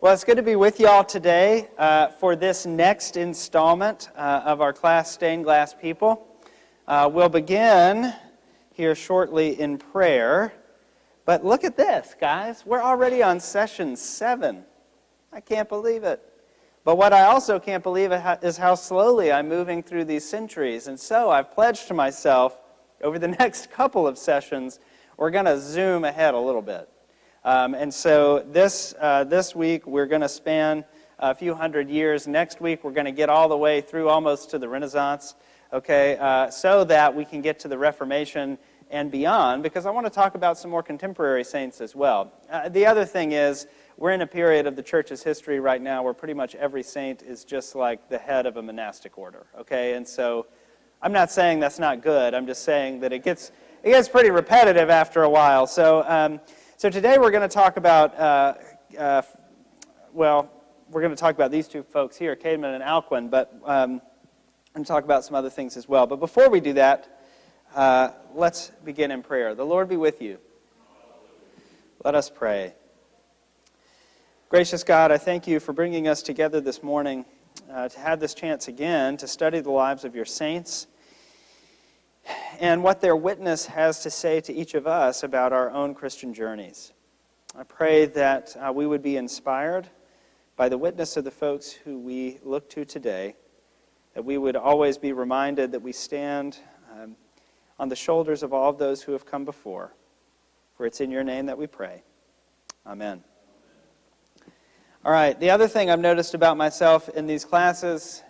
Well, it's good to be with y'all today for this next installment of our class, Stained Glass People. We'll begin here shortly in prayer. But look at this, guys. We're already on session 7. I can't believe it. But what I also can't believe is how slowly I'm moving through these centuries. And so I've pledged to myself, over the next couple of sessions, we're going to zoom ahead a little bit. And so this week we're going to span a few hundred years. Next week we're going to get all the way through almost to the Renaissance, okay, so that we can get to the Reformation and beyond, because I want to talk about some more contemporary saints as well. The other thing is, we're in a period of the church's history right now where pretty much every saint is just like the head of a monastic order, okay? And so I'm not saying that's not good. I'm just saying that it gets pretty repetitive after a while. So today we're going to talk about, we're going to talk about these two folks here, Caedmon and Alcuin, but I'm going to talk about some other things as well. But before we do that, let's begin in prayer. The Lord be with you. Let us pray. Gracious God, I thank you for bringing us together this morning to have this chance again to study the lives of your saints and what their witness has to say to each of us about our own Christian journeys. I pray that we would be inspired by the witness of the folks who we look to today, that we would always be reminded that we stand on the shoulders of all of those who have come before. For it's in your name that we pray. Amen. All right, the other thing I've noticed about myself in these classes,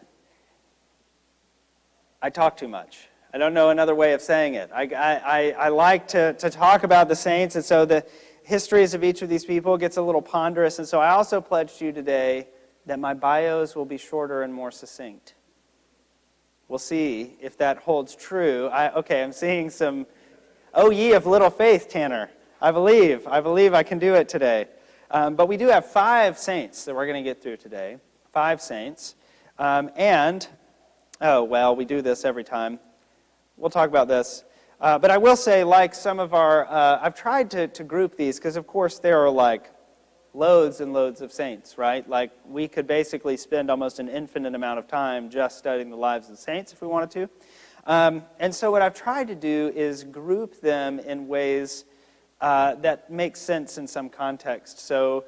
I talk too much. I don't know another way of saying it. I like to talk about the saints, and so the histories of each of these people gets a little ponderous, and so I also pledged to you today that my bios will be shorter and more succinct. We'll see if that holds true. I'm seeing some, oh ye of little faith, Tanner. I believe I can do it today. But we do have 5 saints that we're going to get through today. 5 saints. We do this every time. We'll talk about this. But I will say, like some of our, I've tried to group these because, of course, there are like loads and loads of saints, right? Like we could basically spend almost an infinite amount of time just studying the lives of the saints if we wanted to. And so what I've tried to do is group them in ways that make sense in some context. So,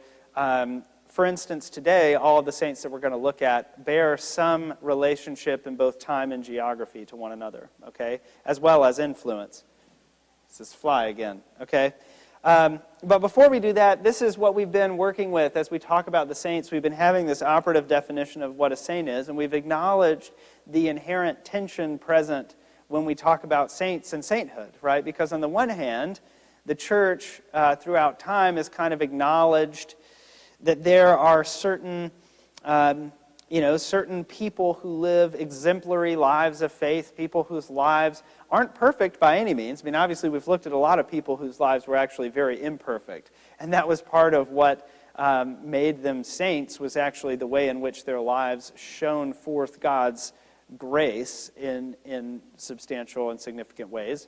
for instance, today, all of the saints that we're going to look at bear some relationship in both time and geography to one another, okay, as well as influence. This is fly again, okay? But before we do that, this is what we've been working with as we talk about the saints. We've been having this operative definition of what a saint is, and we've acknowledged the inherent tension present when we talk about saints and sainthood, right? Because on the one hand, the church throughout time has kind of acknowledged that there are certain people who live exemplary lives of faith, people whose lives aren't perfect by any means. I mean, obviously, we've looked at a lot of people whose lives were actually very imperfect, and that was part of what made them saints, was actually the way in which their lives shone forth God's grace in substantial and significant ways.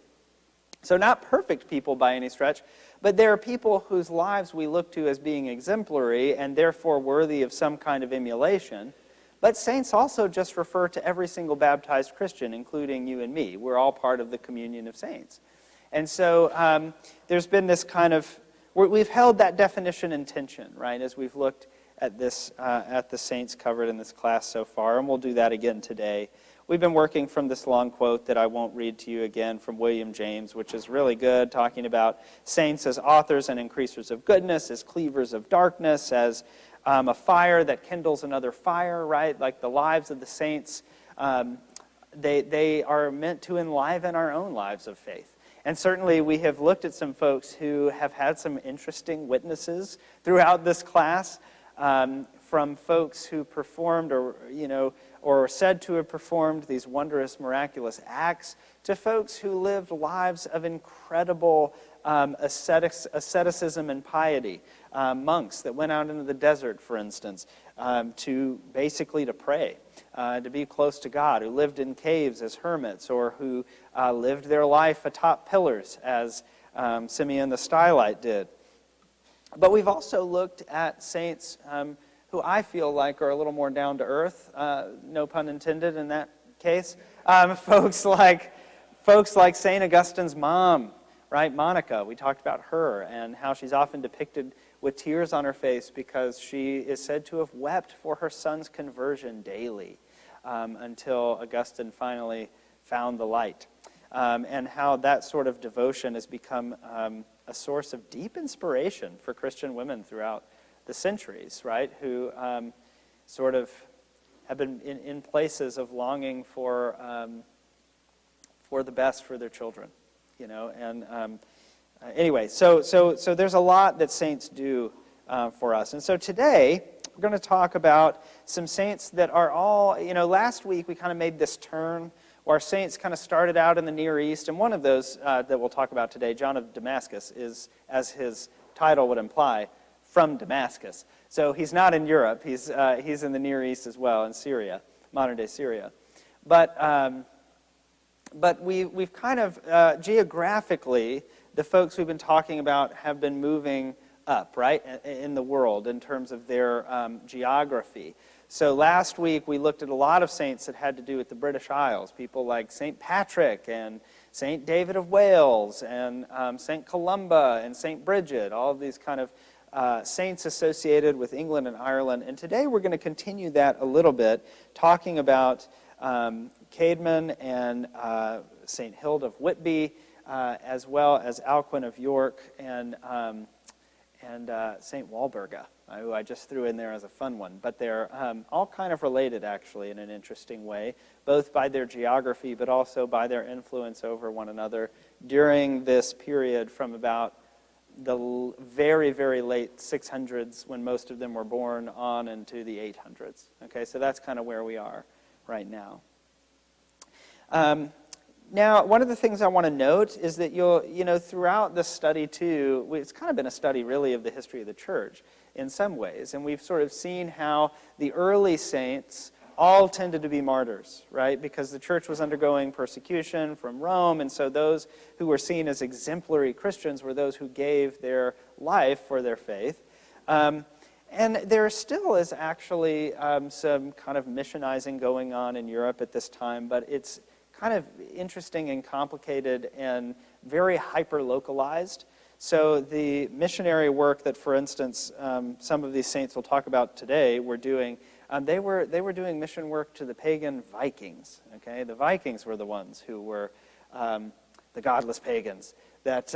So not perfect people by any stretch, but there are people whose lives we look to as being exemplary and therefore worthy of some kind of emulation. But saints also just refer to every single baptized Christian, including you and me. We're all part of the communion of saints. And so there's been this kind of, we've held that definition in tension, right, as we've looked at this, at the saints covered in this class so far, and we'll do that again today. We've been working from this long quote that I won't read to you again from William James, which is really good, talking about saints as authors and increasers of goodness, as cleavers of darkness, as a fire that kindles another fire, right? Like the lives of the saints, they are meant to enliven our own lives of faith. And certainly we have looked at some folks who have had some interesting witnesses throughout this class, from folks who performed or said to have performed these wondrous, miraculous acts, to folks who lived lives of incredible asceticism and piety. Monks that went out into the desert, for instance, to pray, to be close to God, who lived in caves as hermits, or who lived their life atop pillars, as Simeon the Stylite did. But we've also looked at saints who I feel like are a little more down to earth, no pun intended in that case. Folks like St. Augustine's mom, right, Monica. We talked about her and how she's often depicted with tears on her face because she is said to have wept for her son's conversion daily until Augustine finally found the light. And how that sort of devotion has become a source of deep inspiration for Christian women throughout the centuries, right? Who sort of have been in places of longing for the best for their children, you know. And anyway, so there's a lot that saints do for us. And so today we're going to talk about some saints that are all, you know. Last week we kind of made this turn. Our saints kind of started out in the Near East, and one of those that we'll talk about today, John of Damascus, is, as his title would imply, from Damascus. So he's not in Europe. He's in the Near East as well, in Syria, modern-day Syria. But we've kind of, geographically, the folks we've been talking about have been moving up, right, in the world in terms of their geography. So last week we looked at a lot of saints that had to do with the British Isles, people like St. Patrick and St. David of Wales and St. Columba and St. Bridget, all of these kind of saints associated with England and Ireland. And today we're going to continue that a little bit, talking about Caedmon and St. Hild of Whitby, as well as Alcuin of York and St. Walburga, who I just threw in there as a fun one. But they're all kind of related, actually, in an interesting way, both by their geography, but also by their influence over one another during this period from about the very, very late 600s, when most of them were born, on into the 800s. Okay, so that's kind of where we are right now. Now, one of the things I want to note is that throughout this study too, it's kind of been a study really of the history of the church in some ways. And we've sort of seen how the early saints all tended to be martyrs, right? Because the church was undergoing persecution from Rome, and so those who were seen as exemplary Christians were those who gave their life for their faith. And there still is actually some kind of missionizing going on in Europe at this time, but it's kind of interesting and complicated and very hyper-localized. So the missionary work that, for instance, some of these saints we'll talk about today were doing, they were doing mission work to the pagan Vikings. Okay, the Vikings were the ones who were the godless pagans that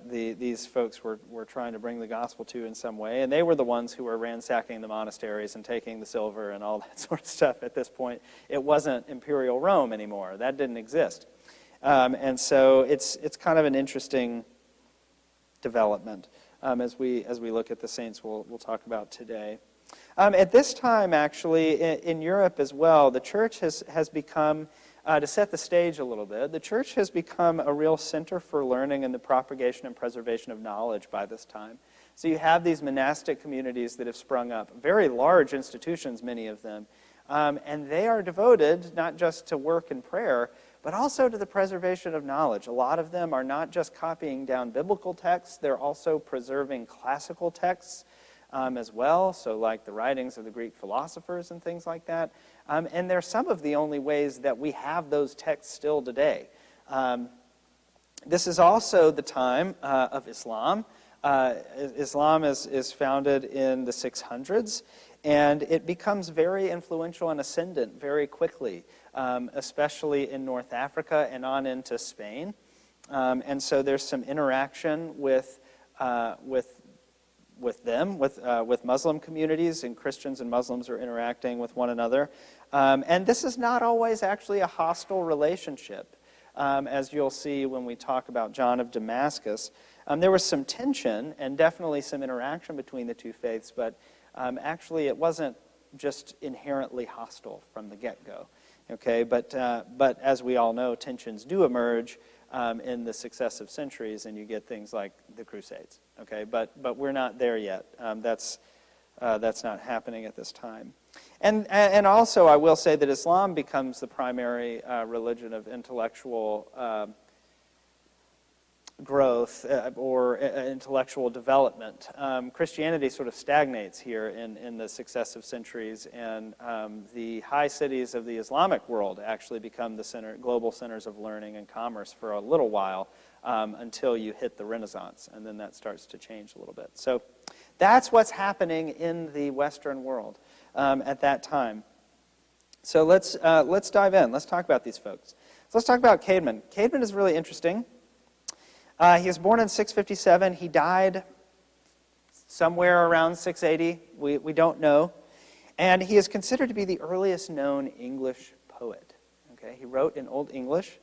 these folks were trying to bring the gospel to in some way, and they were the ones who were ransacking the monasteries and taking the silver and all that sort of stuff. At this point, it wasn't Imperial Rome anymore; that didn't exist, and so it's kind of an interesting development as we look at the saints we'll talk about today. At this time, actually, in Europe as well, the church has become, to set the stage a little bit, the church has become a real center for learning and the propagation and preservation of knowledge by this time. So you have these monastic communities that have sprung up, very large institutions, many of them, and they are devoted not just to work and prayer, but also to the preservation of knowledge. A lot of them are not just copying down biblical texts, they're also preserving classical texts as well, so like the writings of the Greek philosophers and things like that. And they're some of the only ways that we have those texts still today. This is also the time of Islam. Islam is founded in the 600s, and it becomes very influential and ascendant very quickly, especially in North Africa and on into Spain. And so there's some interaction with Muslim communities, and Christians and Muslims are interacting with one another. And this is not always actually a hostile relationship, as you'll see when we talk about John of Damascus. There was some tension and definitely some interaction between the two faiths, but actually it wasn't just inherently hostile from the get-go. Okay, but as we all know, tensions do emerge in the successive centuries, and you get things like the Crusades. Okay, but we're not there yet. That's not happening at this time. And also, I will say that Islam becomes the primary religion of intellectual growth or intellectual development. Christianity sort of stagnates here in the successive centuries, and the high cities of the Islamic world actually become the global centers of learning and commerce for a little while until you hit the Renaissance, and then that starts to change a little bit. So that's what's happening in the Western world at that time. So let's dive in. Let's talk about these folks. So let's talk about Caedmon. Caedmon is really interesting. He was born in 657. He died somewhere around 680. We don't know. And he is considered to be the earliest known English poet. Okay, he wrote in Old English.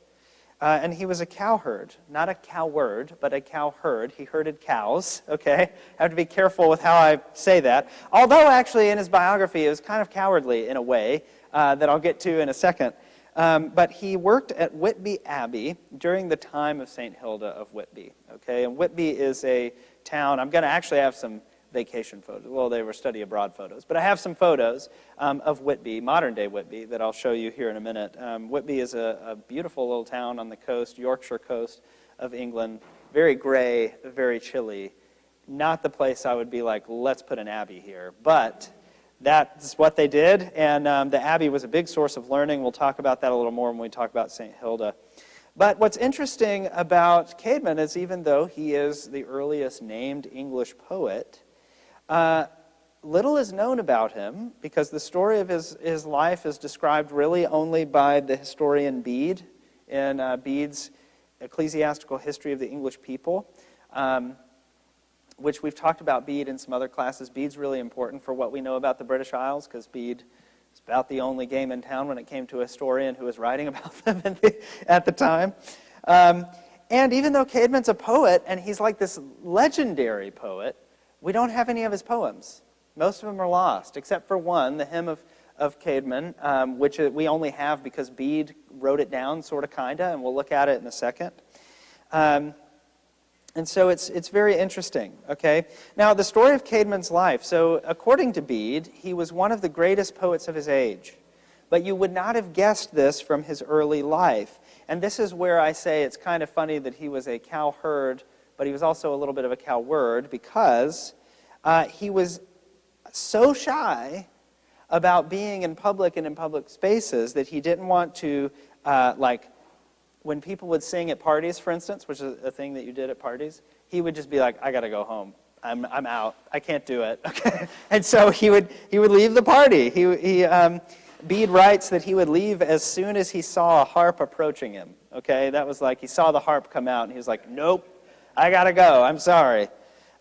And he was a cowherd. Not a coward, but a cowherd. He herded cows. Okay, I have to be careful with how I say that. Although actually in his biography it was kind of cowardly in a way that I'll get to in a second. But he worked at Whitby Abbey during the time of St. Hilda of Whitby. Okay, and Whitby is a town. I'm going to actually have some vacation photos. Well, they were study abroad photos. But I have some photos of Whitby, modern-day Whitby, that I'll show you here in a minute. Whitby is a beautiful little town on the coast, Yorkshire coast of England. Very gray, very chilly. Not the place I would be like, let's put an abbey here. But that's what they did, and the abbey was a big source of learning. We'll talk about that a little more when we talk about St. Hilda. But what's interesting about Caedmon is even though he is the earliest named English poet, little is known about him because the story of his life is described really only by the historian Bede in Bede's Ecclesiastical History of the English People, which we've talked about Bede in some other classes. Bede's really important for what we know about the British Isles because Bede is about the only game in town when it came to a historian who was writing about them at the time. And even though Caedmon's a poet, and he's like this legendary poet, we don't have any of his poems. Most of them are lost, except for one, the Hymn of Caedmon, which we only have because Bede wrote it down, sort of, kind of, and we'll look at it in a second. And so it's very interesting, okay? Now, the story of Caedmon's life. So, according to Bede, he was one of the greatest poets of his age. But you would not have guessed this from his early life. And this is where I say it's kind of funny that he was a cowherd, but he was also a little bit of a coward because he was so shy about being in public and in public spaces that he didn't want to, when people would sing at parties, for instance, which is a thing that you did at parties, he would just be like, I got to go home. I'm out. I can't do it. Okay? And so he would leave the party. Bede writes that he would leave as soon as he saw a harp approaching him. Okay? That was like he saw the harp come out and he was like, nope, I got to go. I'm sorry.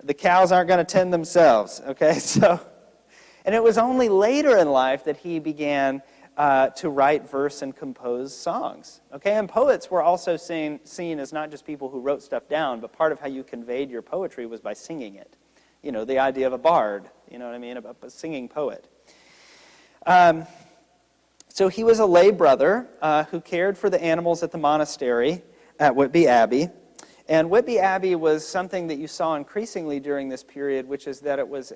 The cows aren't going to tend themselves. Okay? So, and it was only later in life that he began to write verse and compose songs. Okay, and poets were also seen as not just people who wrote stuff down, but part of how you conveyed your poetry was by singing it. You know, the idea of a bard, you know what I mean, a singing poet. So he was a lay brother who cared for the animals at the monastery at Whitby Abbey. And Whitby Abbey was something that you saw increasingly during this period, which is that it was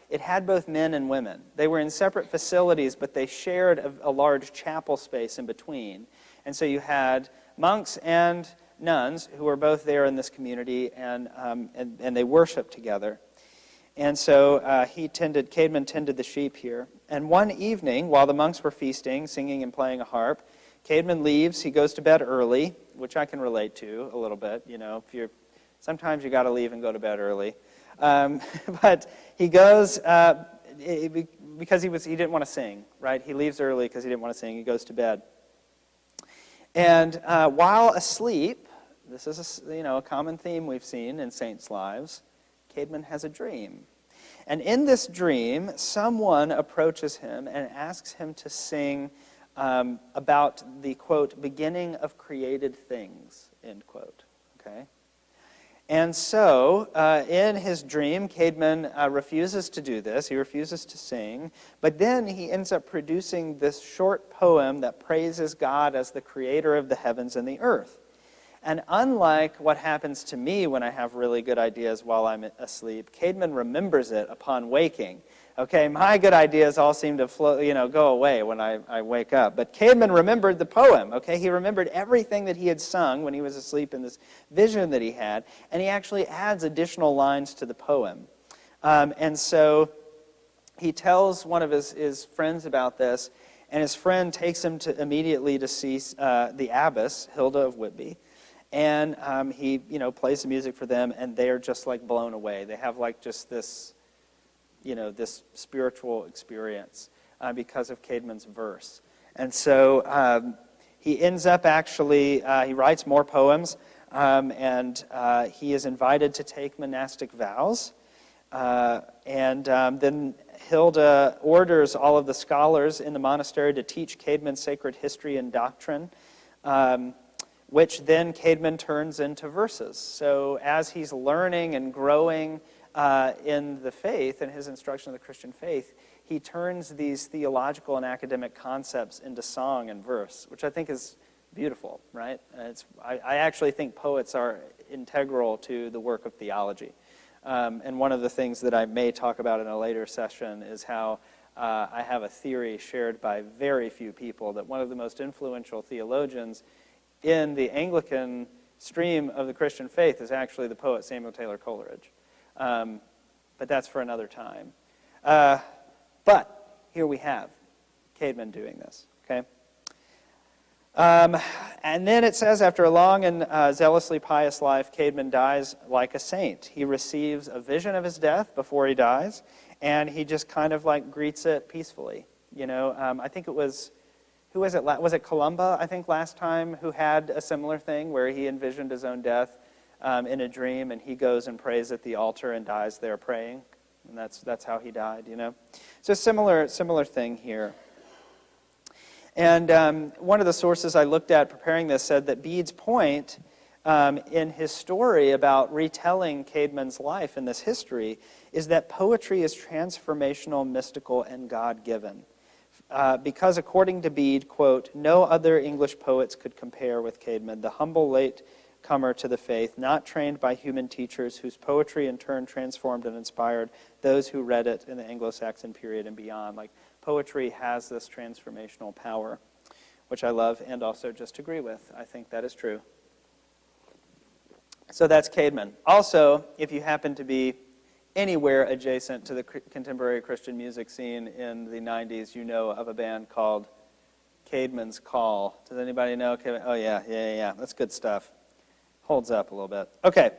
it had both men and women. They were in separate facilities, but they shared a large chapel space in between. And so you had monks and nuns who were both there in this community, and they worshiped together. And so Caedmon tended the sheep here. And one evening, while the monks were feasting, singing and playing a harp, Caedmon leaves. He goes to bed early, which I can relate to a little bit. You know, sometimes you got to leave and go to bed early. But he goes because he didn't want to sing, right? He leaves early because he didn't want to sing. He goes to bed. And while asleep, this is a common theme we've seen in saints' lives, Caedmon has a dream. And in this dream, someone approaches him and asks him to sing about the, quote, beginning of created things, end quote, okay? And so, in his dream, Caedmon refuses to do this. He refuses to sing. But then he ends up producing this short poem that praises God as the creator of the heavens and the earth. And unlike what happens to me when I have really good ideas while I'm asleep, Caedmon remembers it upon waking. Okay, my good ideas all seem to go away when I wake up. But Caedmon remembered the poem. Okay, he remembered everything that he had sung when he was asleep in this vision that he had, and he actually adds additional lines to the poem. And so he tells one of his friends about this, and his friend takes him immediately to see the abbess, Hilda of Whitby. And he, plays the music for them, and they are just like blown away. They have like just this, this spiritual experience because of Caedmon's verse. And so he ends up actually, he writes more poems, and he is invited to take monastic vows. And then Hilda orders all of the scholars in the monastery to teach Caedmon sacred history and doctrine, which then Caedmon turns into verses. So as he's learning and growing in the faith and his instruction of the Christian faith, he turns these theological and academic concepts into song and verse, which I think is beautiful, right? I actually think poets are integral to the work of theology. And one of the things that I may talk about in a later session is how I have a theory shared by very few people that one of the most influential theologians in the Anglican stream of the Christian faith is actually the poet Samuel Taylor Coleridge. But that's for another time. But here we have Caedmon doing this, okay? And then it says, after a long and zealously pious life, Caedmon dies like a saint. He receives a vision of his death before he dies, and he just kind of like greets it peacefully. I think it was, who was it? Was it Columba, I think, last time, who had a similar thing where he envisioned his own death in a dream, and he goes and prays at the altar and dies there praying. And that's how he died, So similar thing here. And one of the sources I looked at preparing this said that Bede's point in his story about retelling Caedmon's life in this history is that poetry is transformational, mystical, and God-given. Because according to Bede, quote, no other English poets could compare with Caedmon, the humble latecomer to the faith, not trained by human teachers, whose poetry in turn transformed and inspired those who read it in the Anglo-Saxon period and beyond. Like, poetry has this transformational power, which I love and also just agree with. I think that is true. So that's Caedmon. Also, if you happen to be anywhere adjacent to the contemporary Christian music scene in the 90s, you know of a band called Caedmon's Call. Does anybody know? Oh, yeah. That's good stuff. Holds up a little bit. Okay.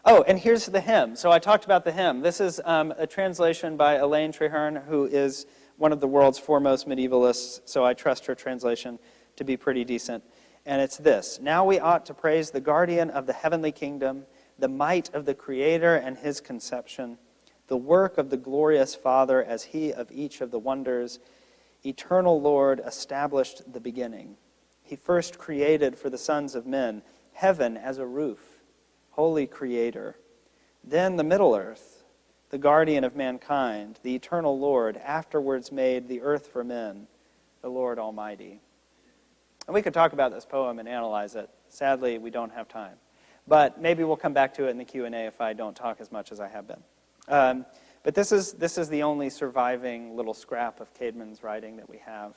Oh, and here's the hymn. So I talked about the hymn. This is a translation by Elaine Treherne, who is one of the world's foremost medievalists, so I trust her translation to be pretty decent. And it's this: now we ought to praise the guardian of the heavenly kingdom, the might of the Creator and his conception, the work of the glorious Father as he of each of the wonders, eternal Lord, established the beginning. He first created for the sons of men heaven as a roof, holy Creator. Then the middle earth, the guardian of mankind, the eternal Lord, afterwards made the earth for men, the Lord Almighty. And we could talk about this poem and analyze it. Sadly, we don't have time. But maybe we'll come back to it in the Q&A if I don't talk as much as I have been. But this is the only surviving little scrap of Caedmon's writing that we have,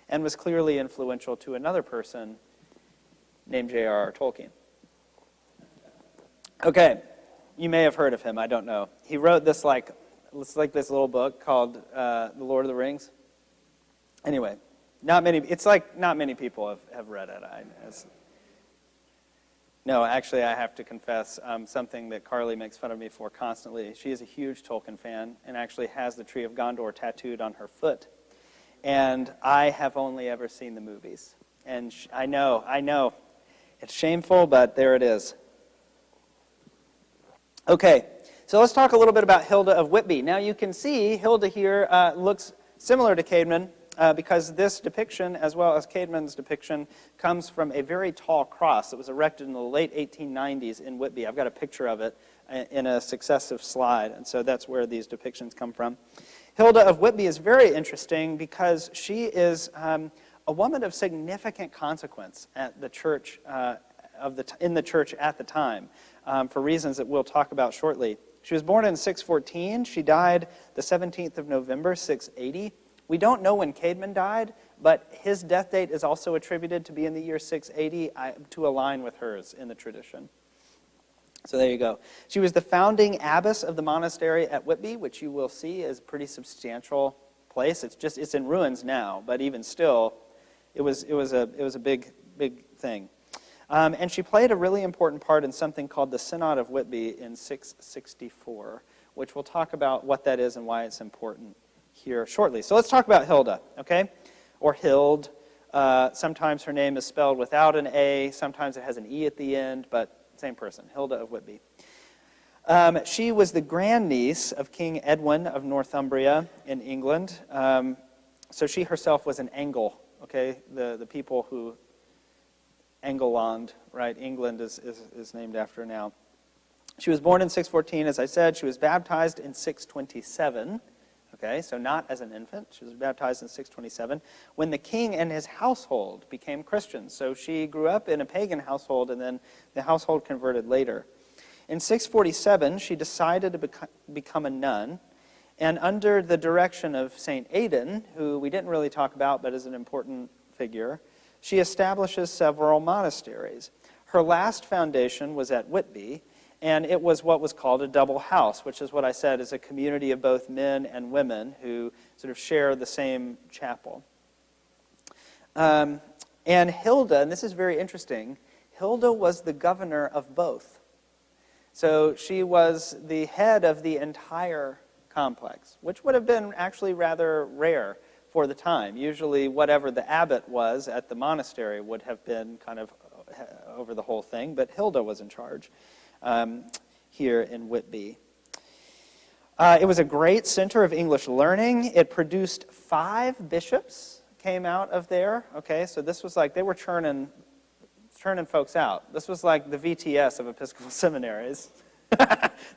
and was clearly influential to another person named J.R.R. Tolkien. Okay, you may have heard of him, I don't know. He wrote this this little book called The Lord of the Rings. Anyway, not many people have read it. No, actually, I have to confess something that Carly makes fun of me for constantly. She is a huge Tolkien fan and actually has the Tree of Gondor tattooed on her foot. And I have only ever seen the movies. And I know. It's shameful, but there it is. Okay, so let's talk a little bit about Hilda of Whitby. Now you can see Hilda here looks similar to Caedmon because this depiction, as well as Caedmon's depiction, comes from a very tall cross that was erected in the late 1890s in Whitby. I've got a picture of it in a successive slide, and so that's where these depictions come from. Hilda of Whitby is very interesting because she is a woman of significant consequence at the church in the church at the time, for reasons that we'll talk about shortly. She was born in 614. She died the 17th of November, 680. We don't know when Caedmon died, but his death date is also attributed to be in the year 680 to align with hers in the tradition. So there you go. She was the founding abbess of the monastery at Whitby, which you will see is a pretty substantial place. It's in ruins now, but even still, it was a big thing. And she played a really important part in something called the Synod of Whitby in 664, which we'll talk about what that is and why it's important here shortly. So let's talk about Hilda, okay? Or Hild. Sometimes her name is spelled without an A. Sometimes it has an E at the end, but same person, Hilda of Whitby. She was the grandniece of King Edwin of Northumbria in England. So she herself was an Angle, okay? The people who England, right? England is named after her now. She was born in 614, as I said. She was baptized in 627. Okay, so not as an infant. She was baptized in 627 when the king and his household became Christians. So she grew up in a pagan household, and then the household converted later. In 647, she decided to become a nun, and under the direction of St. Aidan, who we didn't really talk about but is an important figure, she establishes several monasteries. Her last foundation was at Whitby, and it was what was called a double house, which is what I said is a community of both men and women who sort of share the same chapel. And Hilda, and this is very interesting, Hilda was the governor of both. So she was the head of the entire complex, which would have been actually rather rare for the time. Usually whatever the abbot was at the monastery would have been kind of over the whole thing, but Hilda was in charge. Here in Whitby. It was a great center of English learning. It produced 5 bishops came out of there. Okay, so this was like they were churning folks out. This was like the VTS of Episcopal seminaries.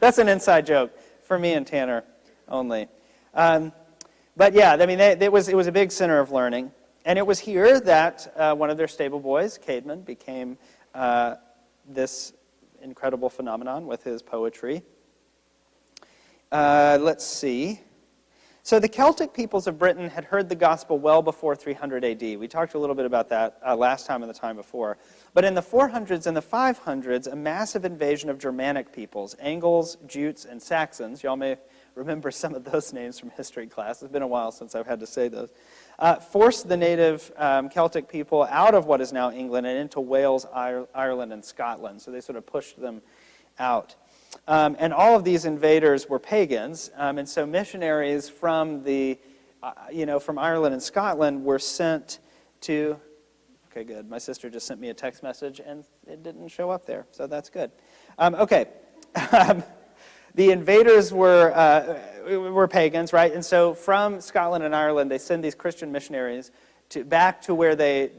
That's an inside joke for me and Tanner only. But yeah, I mean, it was a big center of learning, and it was here that one of their stable boys, Caedmon, became this incredible phenomenon with his poetry. Let's see. So the Celtic peoples of Britain had heard the gospel well before 300 AD. We talked a little bit about that last time and the time before. But in the 400s and the 500s, a massive invasion of Germanic peoples, Angles, Jutes, and Saxons, y'all may remember some of those names from history class. It's been a while since I've had to say those. Forced the native Celtic people out of what is now England and into Wales, Ireland, and Scotland. So they sort of pushed them out. And all of these invaders were pagans, and so missionaries from from Ireland and Scotland were sent to. Okay, good. My sister just sent me a text message, and it didn't show up there, so that's good. Okay. The invaders were pagans, right? And so from Scotland and Ireland, they send these Christian missionaries back to where they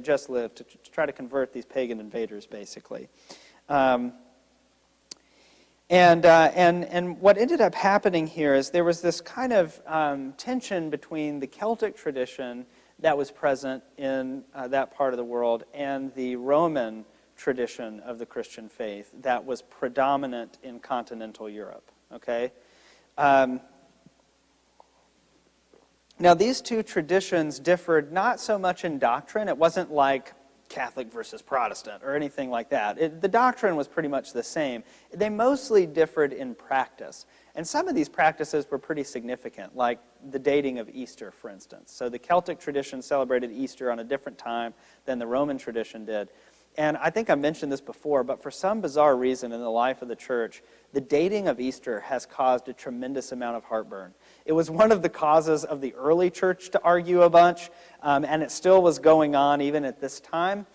just lived to try to convert these pagan invaders, basically. And what ended up happening here is there was this kind of tension between the Celtic tradition that was present in that part of the world and the Roman tradition of the Christian faith that was predominant in continental Europe. Okay? Now, these two traditions differed not so much in doctrine. It wasn't like Catholic versus Protestant or anything like that. The doctrine was pretty much the same. They mostly differed in practice. And some of these practices were pretty significant, like the dating of Easter, for instance. So the Celtic tradition celebrated Easter on a different time than the Roman tradition did. And I think I mentioned this before, but for some bizarre reason in the life of the church, the dating of Easter has caused a tremendous amount of heartburn. It was one of the causes of the early church to argue a bunch, and it still was going on even at this time,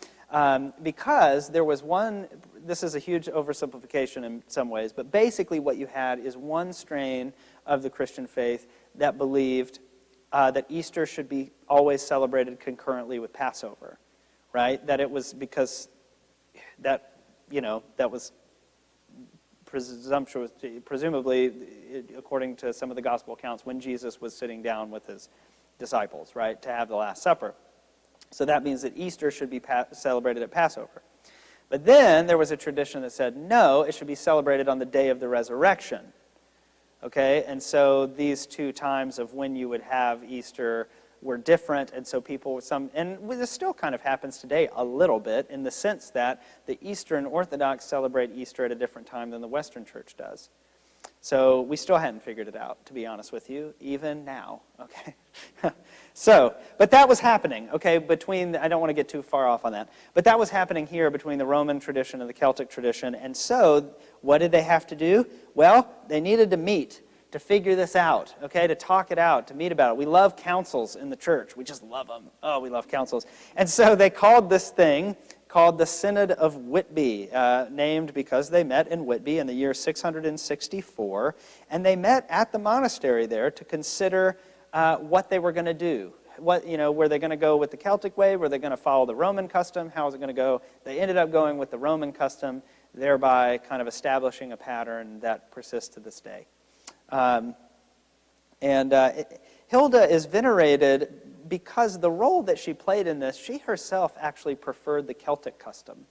because there was one, this is a huge oversimplification in some ways, but basically what you had is one strain of the Christian faith that believed that Easter should be always celebrated concurrently with Passover. Right? That it was because that was presumptuous, presumably, according to some of the gospel accounts, when Jesus was sitting down with his disciples, right, to have the Last Supper. So that means that Easter should be celebrated at Passover. But then there was a tradition that said, no, it should be celebrated on the day of the resurrection. Okay, and so these two times of when you would have Easter were different, and so people, and this still kind of happens today a little bit, in the sense that the Eastern Orthodox celebrate Easter at a different time than the Western Church does. So we still hadn't figured it out, to be honest with you, even now, okay? So, but that was happening, okay, I don't want to get too far off on that, but that was happening here between the Roman tradition and the Celtic tradition, and so what did they have to do? Well, they needed to meet to figure this out, okay, to talk it out, to meet about it. We love councils in the church. We just love them. Oh, we love councils. And so they called this thing called the Synod of Whitby, named because they met in Whitby in the year 664, and they met at the monastery there to consider what they were going to do. Were they going to go with the Celtic way? Were they going to follow the Roman custom? How was it going to go? They ended up going with the Roman custom, thereby kind of establishing a pattern that persists to this day. Hilda is venerated because the role that she played in this, she herself actually preferred the Celtic custom.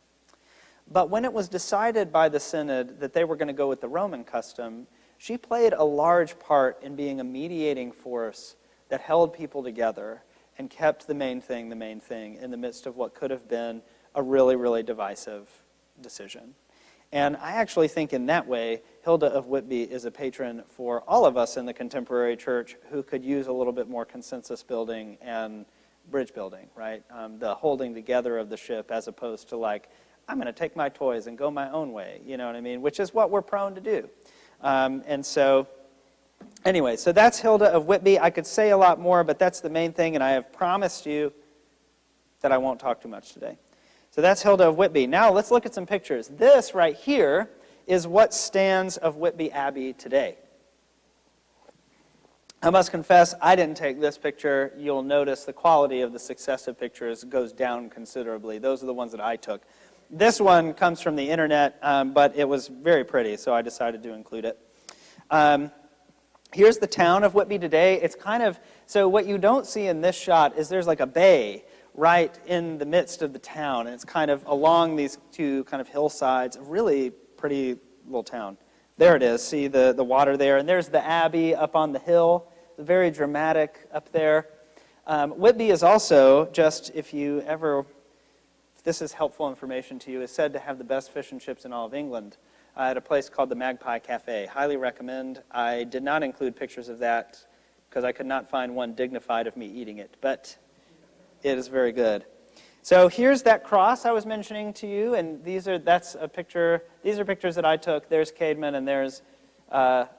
But when it was decided by the Synod that they were going to go with the Roman custom, she played a large part in being a mediating force that held people together and kept the main thing in the midst of what could have been a really, really divisive decision. And I actually think in that way, Hilda of Whitby is a patron for all of us in the contemporary church who could use a little bit more consensus building and bridge building, right? The holding together of the ship as opposed to like, I'm going to take my toys and go my own way, you know what I mean? Which is what we're prone to do. Anyway, so that's Hilda of Whitby. I could say a lot more, but that's the main thing, and I have promised you that I won't talk too much today. So that's Hilda of Whitby. Now let's look at some pictures. This right here is what stands of Whitby Abbey today. I must confess, I didn't take this picture. You'll notice the quality of the successive pictures goes down considerably. Those are the ones that I took. This one comes from the internet, but it was very pretty, so I decided to include it. Here's the town of Whitby today. It's kind of, so what you don't see in this shot is there's like a bay right in the midst of the town, and it's kind of along these two kind of hillsides, a really pretty little town. There it is, see the water there, and there's the Abbey up on the hill, very dramatic up there. Whitby is also, just if this is helpful information to you, is said to have the best fish and chips in all of England at a place called the Magpie Cafe. Highly recommend. I did not include pictures of that because I could not find one dignified of me eating it, but it is very good. So here's that cross I was mentioning to you, and that's a picture. These are pictures that I took. There's Caedmon, and there's, and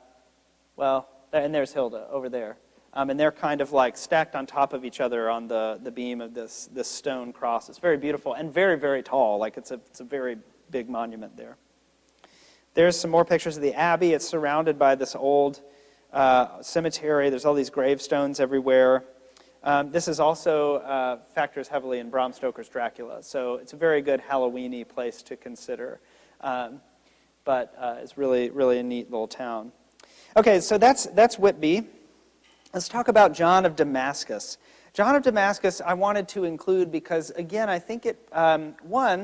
there's Hilda over there. And they're kind of like stacked on top of each other on the beam of this stone cross. It's very beautiful and very, very tall. Like it's a very big monument there. There's some more pictures of the Abbey. It's surrounded by this old cemetery. There's all these gravestones everywhere. This is also factors heavily in Bram Stoker's Dracula, so it's a very good Halloween-y place to consider. But it's really, really a neat little town. Okay, so that's Whitby. Let's talk about John of Damascus. John of Damascus I wanted to include because, again, I think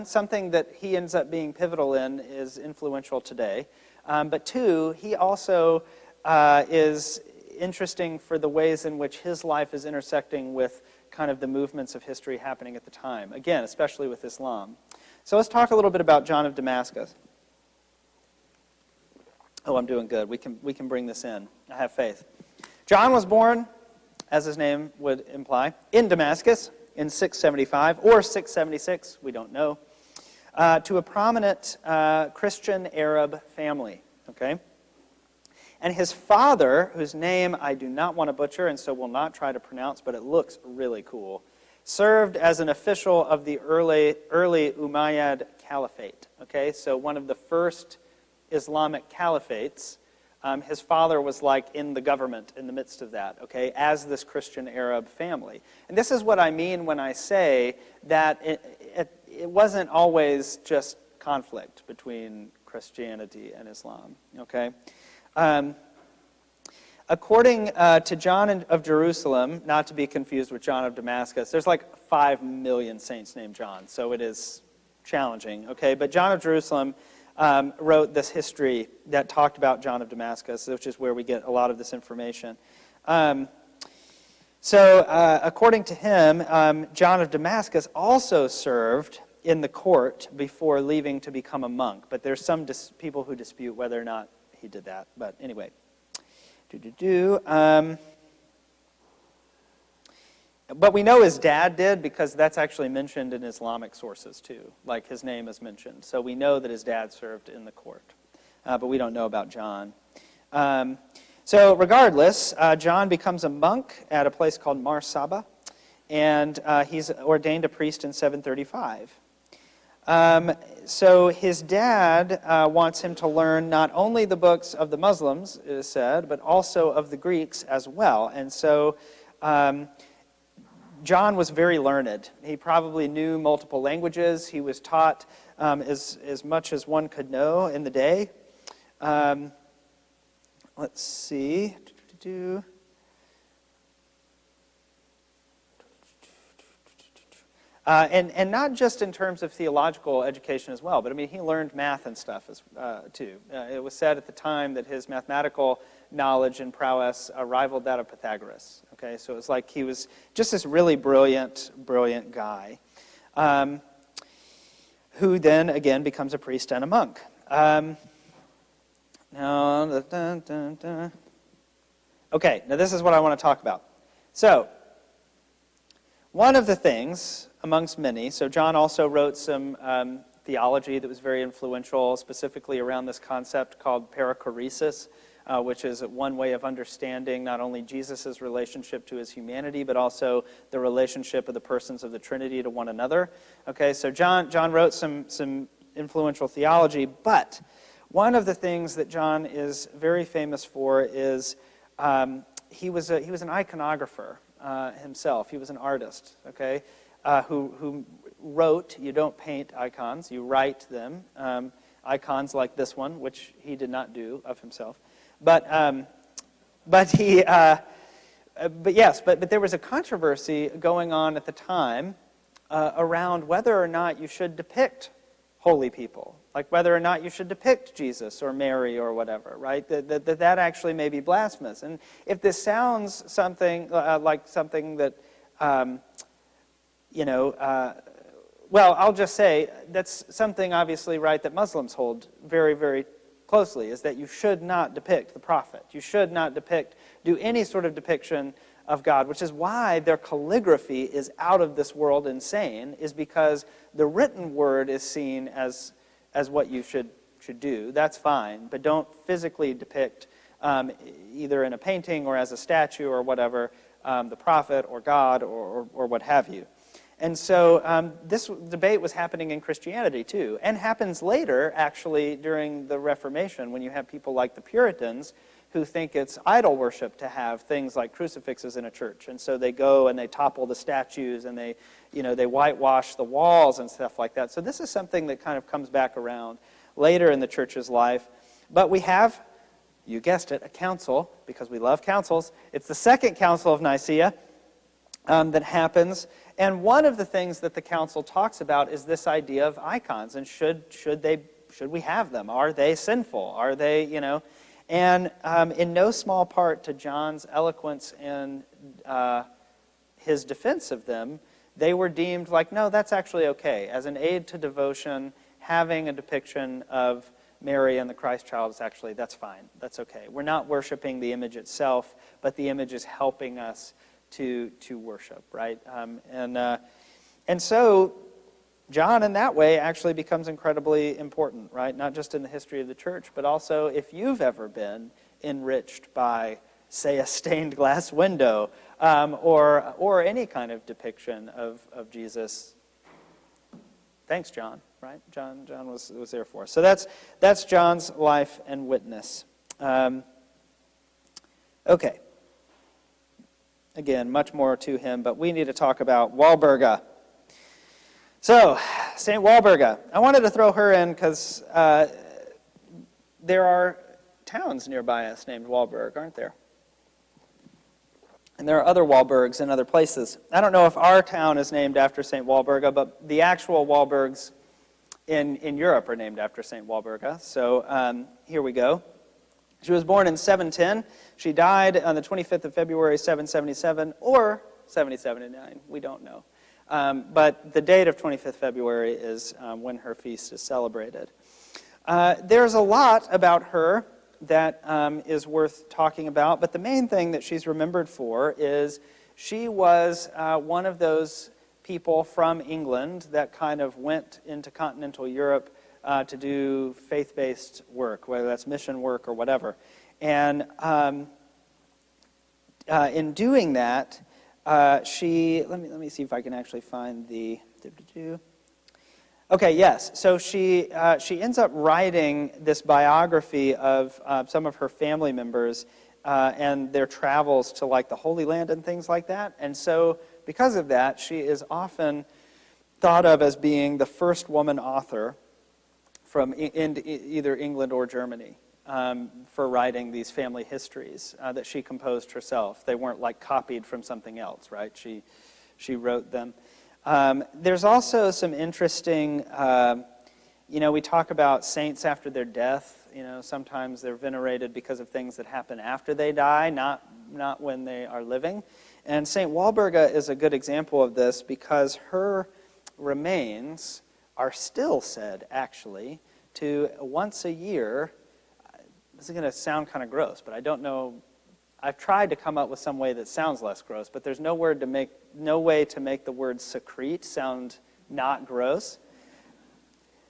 something that he ends up being pivotal in is influential today. But two, he also is interesting for the ways in which his life is intersecting with kind of the movements of history happening at the time. Again, especially with Islam. So let's talk a little bit about John of Damascus. Oh, I'm doing good. We can bring this in. I have faith. John was born, as his name would imply, in Damascus in 675 or 676, we don't know, to a prominent Christian Arab family. Okay? And his father, whose name I do not want to butcher and so will not try to pronounce, but it looks really cool, served as an official of the early Umayyad Caliphate. Okay, so one of the first Islamic caliphates. His father was like in the government in the midst of that, okay, as this Christian Arab family. And this is what I mean when I say that it wasn't always just conflict between Christianity and Islam, okay? According to John of Jerusalem, not to be confused with John of Damascus, there's like 5 million saints named John, so it is challenging. Okay, but John of Jerusalem wrote this history that talked about John of Damascus, which is where we get a lot of this information. According to him, John of Damascus also served in the court before leaving to become a monk. But there's some people who dispute whether or not he did that. But anyway. But we know his dad did because that's actually mentioned in Islamic sources too. Like his name is mentioned. So we know that his dad served in the court. But we don't know about John. So regardless, John becomes a monk at a place called Mar Saba, and he's ordained a priest in 735. So his dad wants him to learn not only the books of the Muslims, it is said, but also of the Greeks as well. And so John was very learned. He probably knew multiple languages. He was taught as much as one could know in the day. Let's see. And not just in terms of theological education as well, but I mean, he learned math and stuff too. It was said at the time that his mathematical knowledge and prowess rivaled that of Pythagoras. Okay, so it was like he was just this really brilliant guy, who then again becomes a priest and a monk. Okay, now this is what I want to talk about. So, one of the things, amongst many, so John also wrote some theology that was very influential, specifically around this concept called perichoresis, which is one way of understanding not only Jesus' relationship to his humanity, but also the relationship of the persons of the Trinity to one another. Okay, so John wrote some influential theology, but one of the things that John is very famous for is he was an iconographer himself. He was an artist, okay, who wrote. You don't paint icons, you write them. Icons like this one, which he did not do of himself. But there was a controversy going on at the time around whether or not you should depict holy people, like whether or not you should depict Jesus or Mary or whatever, right? That actually may be blasphemous. And if this sounds something like something that, well, I'll just say that's something obviously, right, that Muslims hold very, very closely, is that you should not depict the prophet. You should not do any sort of depiction of God, which is why their calligraphy is out of this world insane, is because the written word is seen as what you should do. That's fine, but don't physically depict, either in a painting or as a statue or whatever, the prophet or God or what have you. And so this debate was happening in Christianity too, and happens later, actually, during the Reformation, when you have people like the Puritans who think it's idol worship to have things like crucifixes in a church. And so they go and they topple the statues and they whitewash the walls and stuff like that. So this is something that kind of comes back around later in the church's life. But we have, you guessed it, a council, because we love councils. It's the Second Council of Nicaea that happens. And one of the things that the council talks about is this idea of icons. And should we have them? Are they sinful? Are they, And in no small part to John's eloquence and his defense of them, they were deemed like, no, that's actually okay. As an aid to devotion, having a depiction of Mary and the Christ child is actually, that's fine. That's okay. We're not worshiping the image itself, but the image is helping us to worship, right? And so John, in that way, actually becomes incredibly important, right? Not just in the history of the church, but also if you've ever been enriched by, say, a stained glass window or any kind of depiction of Jesus. Thanks, John, right? John was there for us. So that's John's life and witness. Okay. Again, much more to him, but we need to talk about Walburga. So, St. Walburga. I wanted to throw her in because there are towns nearby us named Walburg, aren't there? And there are other Walburgs in other places. I don't know if our town is named after St. Walburga, but the actual Walburgs in Europe are named after St. Walburga. So here we go. She was born in 710. She died on the 25th of February, 777, or 779. We don't know. But the date of 25th February is when her feast is celebrated. There's a lot about her that is worth talking about, but the main thing that she's remembered for is she was one of those people from England that kind of went into continental Europe to do faith-based work, whether that's mission work or whatever. And in doing that, she, let me see if I can actually find the, okay, yes. So she ends up writing this biography of some of her family members and their travels to like the Holy Land and things like that. And so because of that, she is often thought of as being the first woman author from either England or Germany for writing these family histories that she composed herself. They weren't like copied from something else, right? She wrote them. There's also some interesting, we talk about saints after their death. Sometimes they're venerated because of things that happen after they die, not when they are living. And St. Walburga is a good example of this because her remains are still said, actually, to once a year. This is going to sound kind of gross, but I don't know. I've tried to come up with some way that sounds less gross, but there's no way to make the word secrete sound not gross.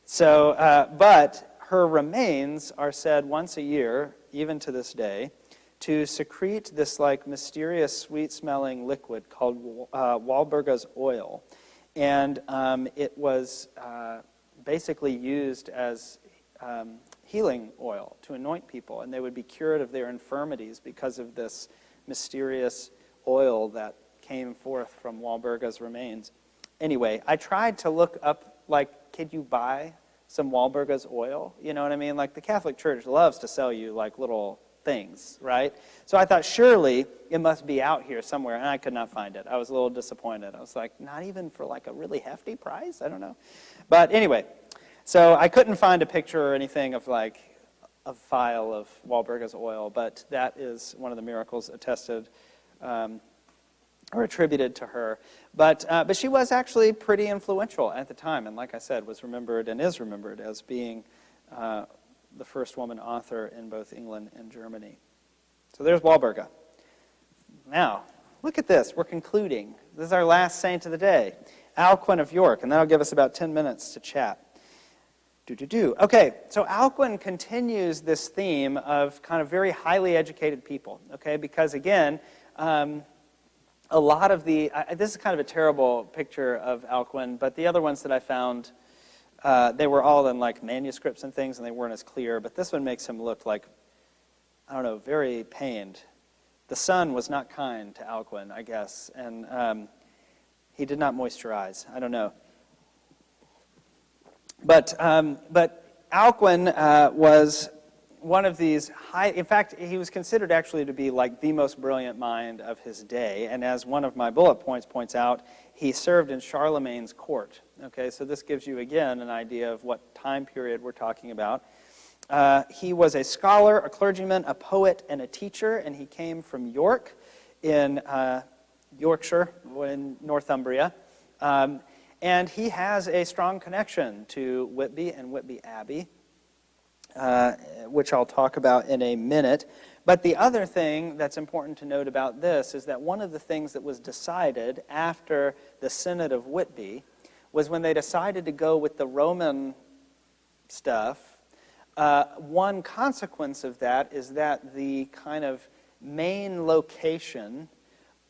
So, but her remains are said once a year, even to this day, to secrete this like mysterious, sweet-smelling liquid called Walburga's oil, and it was basically used as healing oil to anoint people, and they would be cured of their infirmities because of this mysterious oil that came forth from Walburga's remains. Anyway, I tried to look up, like, could you buy some Walburga's oil? You know what I mean? Like, the Catholic Church loves to sell you, like, little things, right? So I thought, surely it must be out here somewhere, and I could not find it. I was a little disappointed. I was like, not even for, like, a really hefty price? I don't know. But anyway, so I couldn't find a picture or anything of like a vial of Walburga's oil, but that is one of the miracles attested or attributed to her. But she was actually pretty influential at the time, and like I said, was remembered and is remembered as being the first woman author in both England and Germany. So there's Walburga. Now, look at this. We're concluding. This is our last saint of the day, Alcuin of York, and that'll give us about 10 minutes to chat. Okay, so Alcuin continues this theme of kind of very highly educated people, okay, because again, a lot of the, this is kind of a terrible picture of Alcuin, but the other ones that I found, they were all in like manuscripts and things, and they weren't as clear, but this one makes him look like, I don't know, very pained. The sun was not kind to Alcuin, I guess, and he did not moisturize. I don't know. But Alcuin was one of these high, in fact, he was considered actually to be like the most brilliant mind of his day. And as one of my bullet points points out, he served in Charlemagne's court. Okay, so this gives you, again, an idea of what time period we're talking about. He was a scholar, a clergyman, a poet, and a teacher, and he came from York in Yorkshire, in Northumbria. And he has a strong connection to Whitby and Whitby Abbey, which I'll talk about in a minute. But the other thing that's important to note about this is that one of the things that was decided after the Synod of Whitby was when they decided to go with the Roman stuff, one consequence of that is that the kind of main location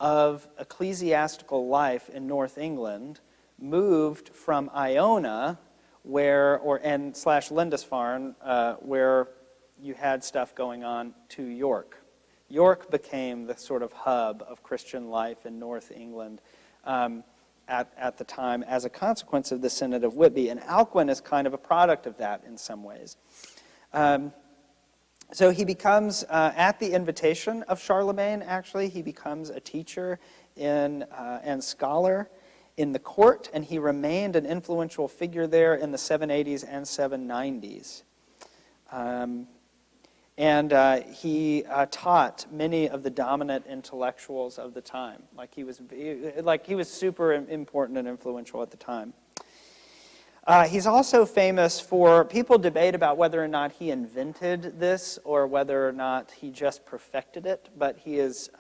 of ecclesiastical life in North England moved from Iona, / Lindisfarne, where you had stuff going on, to York. York became the sort of hub of Christian life in North England at the time as a consequence of the Synod of Whitby, and Alcuin is kind of a product of that in some ways. So he becomes, at the invitation of Charlemagne, actually, he becomes a teacher and scholar in the court, and he remained an influential figure there in the 780s and 790s. He taught many of the dominant intellectuals of the time. He was super important and influential at the time. He's also famous for, people debate about whether or not he invented this or whether or not he just perfected it, but he is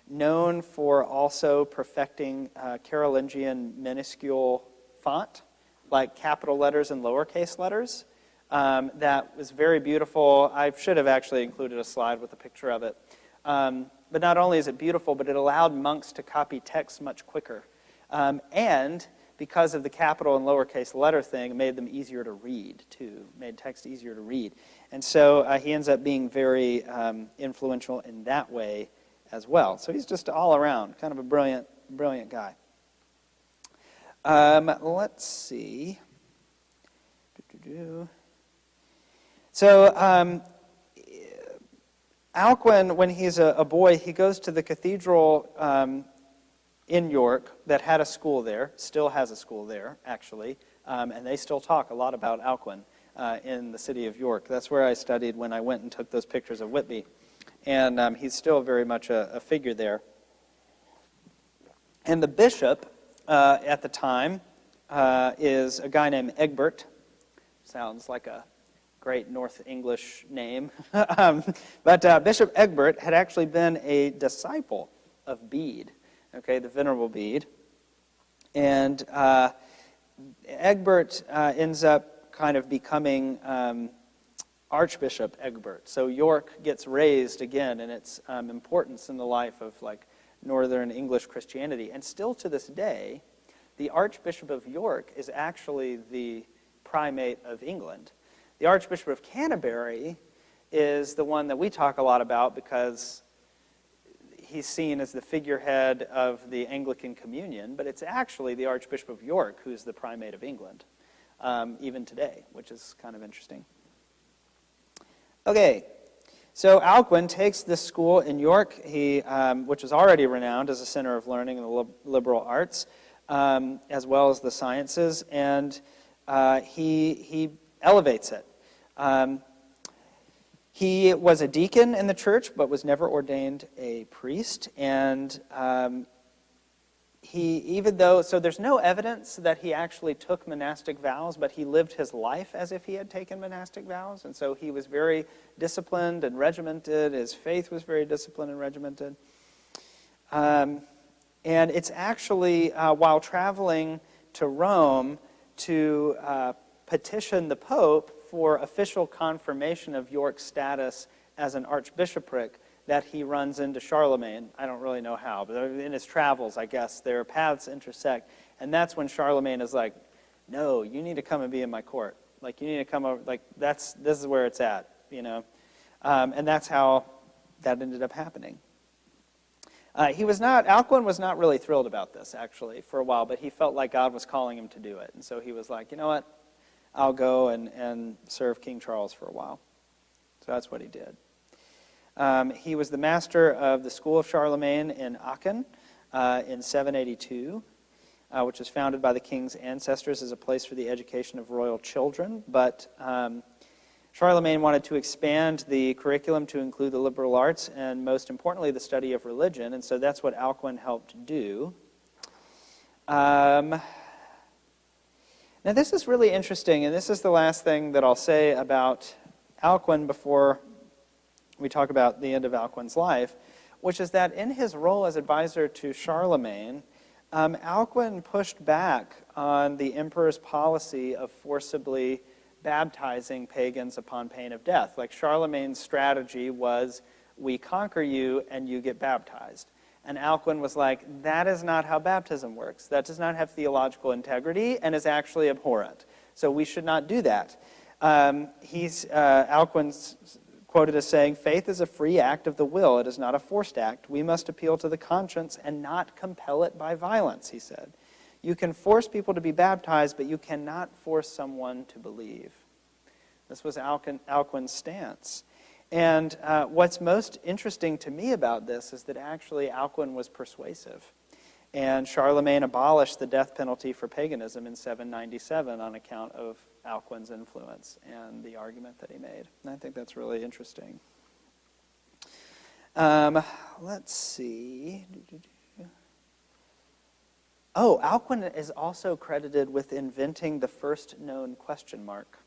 known for also perfecting Carolingian minuscule font, like capital letters and lowercase letters. That was very beautiful. I should have actually included a slide with a picture of it. But not only is it beautiful, but it allowed monks to copy text much quicker. And because of the capital and lowercase letter thing, it made them easier to read, too. Made text easier to read. And so he ends up being very influential in that way as well. So he's just all around, kind of a brilliant guy. Let's see. So Alcuin, when he's a boy, he goes to the cathedral in York that had a school there, still has a school there, actually, and they still talk a lot about Alcuin in the city of York. That's where I studied when I went and took those pictures of Whitby, and he's still very much a figure there. And the bishop at the time is a guy named Egbert. Sounds like a great North English name. But Bishop Egbert had actually been a disciple of Bede, the Venerable Bede. And Egbert ends up kind of becoming Archbishop Egbert. So York gets raised again in its importance in the life of Northern English Christianity. And still to this day, the Archbishop of York is actually the primate of England. The Archbishop of Canterbury is the one that we talk a lot about because he's seen as the figurehead of the Anglican Communion, but it's actually the Archbishop of York who's the primate of England, even today, which is kind of interesting. Okay, so Alcuin takes this school in York, which was already renowned as a center of learning in the liberal arts, as well as the sciences, and he elevates it. He was a deacon in the church, but was never ordained a priest. And so there's no evidence that he actually took monastic vows, but he lived his life as if he had taken monastic vows. And so he was very disciplined and regimented. His faith was very disciplined and regimented. And it's actually while traveling to Rome to petition the Pope for official confirmation of York's status as an archbishopric that he runs into Charlemagne. I don't really know how, but in his travels, I guess, their paths intersect. And that's when Charlemagne is like, no, you need to come and be in my court. You need to come over, this is where it's at, And that's how that ended up happening. Alcuin was not really thrilled about this, actually, for a while, but he felt like God was calling him to do it. And so he was like, you know what? I'll go and serve King Charles for a while. So that's what he did. He was the master of the School of Charlemagne in Aachen in 782, which was founded by the king's ancestors as a place for the education of royal children. But Charlemagne wanted to expand the curriculum to include the liberal arts and, most importantly, the study of religion. And so that's what Alcuin helped do. Now, this is really interesting, and this is the last thing that I'll say about Alcuin before we talk about the end of Alcuin's life, which is that in his role as advisor to Charlemagne, Alcuin pushed back on the emperor's policy of forcibly baptizing pagans upon pain of death. Charlemagne's strategy was, we conquer you and you get baptized. And Alcuin was like, that is not how baptism works. That does not have theological integrity and is actually abhorrent. So we should not do that. Alcuin's quoted as saying, faith is a free act of the will. It is not a forced act. We must appeal to the conscience and not compel it by violence, he said. You can force people to be baptized, but you cannot force someone to believe. This was Alcuin's stance. And what's most interesting to me about this is that actually Alcuin was persuasive. And Charlemagne abolished the death penalty for paganism in 797 on account of Alcuin's influence and the argument that he made. And I think that's really interesting. Let's see. Oh, Alcuin is also credited with inventing the first known question mark.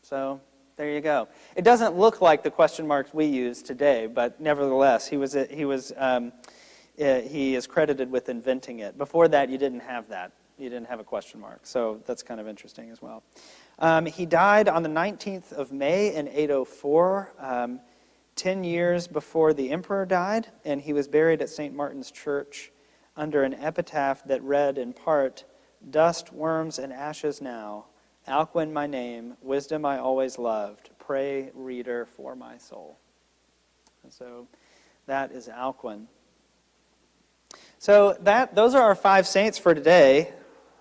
So there you go. It doesn't look like the question marks we use today, but nevertheless, he is credited with inventing it. Before that, you didn't have that. You didn't have a question mark. So that's kind of interesting as well. He died on the 19th of May in 804, 10 years before the emperor died, and he was buried at St. Martin's Church under an epitaph that read in part, "Dust, worms, and ashes now, Alcuin my name, wisdom I always loved, pray, reader, for my soul." And so that is Alcuin. So those are our 5 saints for today.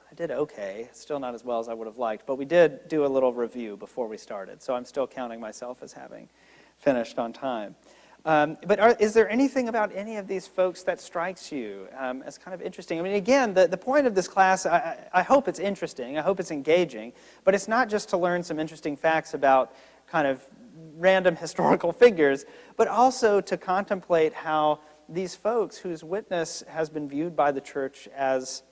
I did okay, still not as well as I would have liked, but we did do a little review before we started, so I'm still counting myself as having finished on time. But is there anything about any of these folks that strikes you as kind of interesting? I mean, again, the point of this class, I hope it's interesting, I hope it's engaging, but it's not just to learn some interesting facts about kind of random historical figures, but also to contemplate how these folks whose witness has been viewed by the church as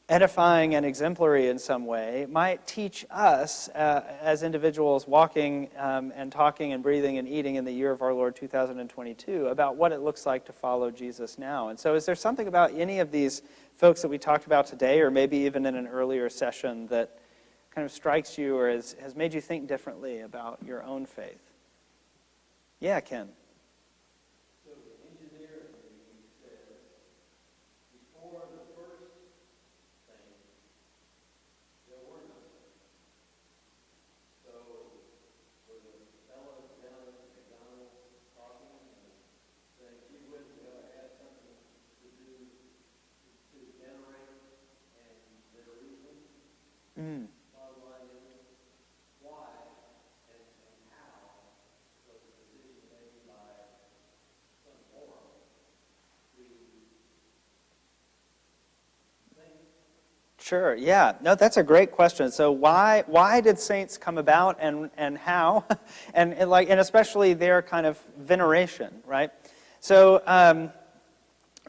edifying and exemplary in some way might teach us as individuals walking and talking and breathing and eating in the year of our Lord 2022 about what it looks like to follow Jesus now. And so is there something about any of these folks that we talked about today, or maybe even in an earlier session, that kind of strikes you or has made you think differently about your own faith? Yeah, Ken. Mm. Sure, yeah. No, that's a great question. So why did saints come about, and how? and especially their kind of veneration, right? So